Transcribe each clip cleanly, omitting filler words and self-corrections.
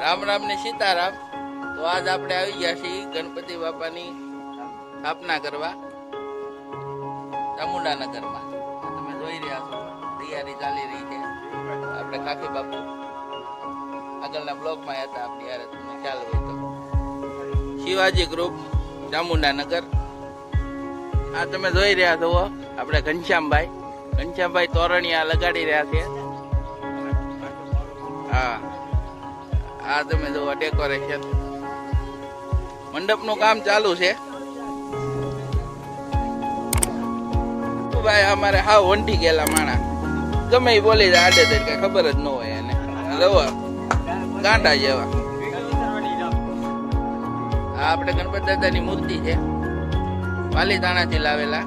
રામ રામ ને સીતારામ. તો આજ આપણે આવી ગયા છીએ ગણપતિ બાપાની સ્થાપના કરવા ચામુંડાનગરમાં. તમે જોઈ રહ્યા છો તૈયારી ચાલી રહી છે. આપણે કાકી બાપુ આગળના બ્લોકમાં હતા આપણી યારે, તમને ખ્યાલ હોય તો. શિવાજી ગ્રુપ ચામુંડાનગર. આ તમે જોઈ રહ્યા છો આપણે ઘનશ્યામભાઈ તોરણિયા લગાડી રહ્યા છે. હા, આ તમે જુઓ ડેકોરેશન, મંડપનું કામ ચાલુ છે. ભાઈ અમારે હાવ વંટી ગયેલા માણા, ગમે એ બોલી જાય આડે કઈ ખબર જ ન હોય એને. જુઓ ગાંડા જેવા. આ આપણે ગણપતિ દાદાની મૂર્તિ છે, પાલીતાણાથી લાવેલા.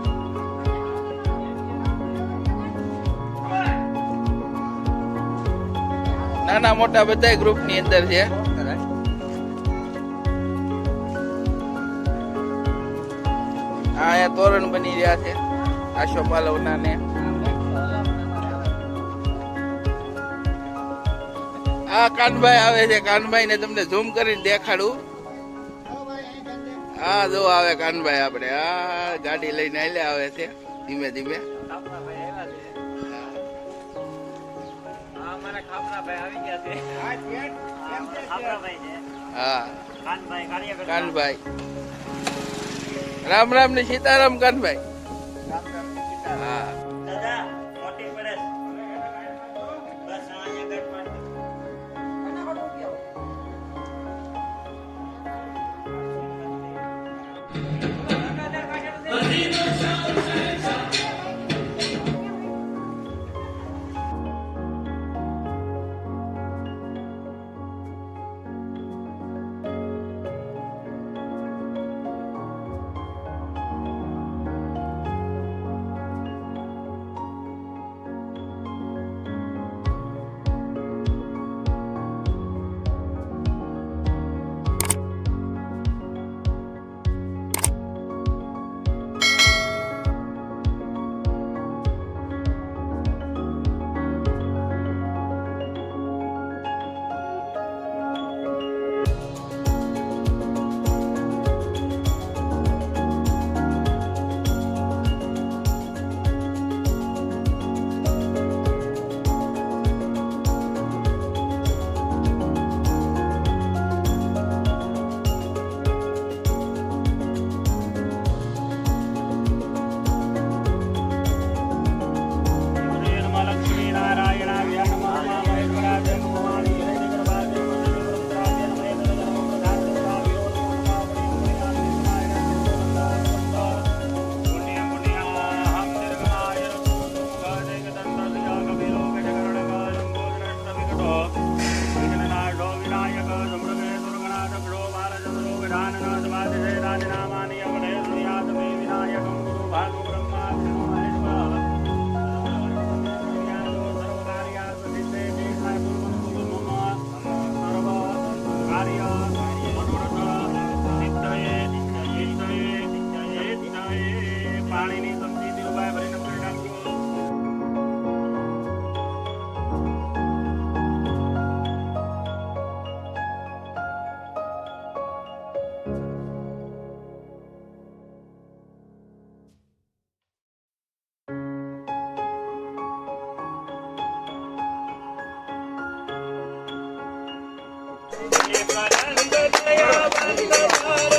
નાના મોટા બધા ગ્રુપ ની અંદર છે. અહીંયા તોરણ બની રહ્યા છે આશોપાલવના ને. આ કાનભાઈ આવે છે, કાનભાઈ ને તમને ઝૂમ કરીને દેખાડું. હા જો આવે કાનભાઈ, આપણે આ ગાડી લઈને આલ્યા આવે છે ધીમે ધીમે. હા કાનભાઈ, રામ રામ ને સીતારામ કાનભાઈ. હા Bye.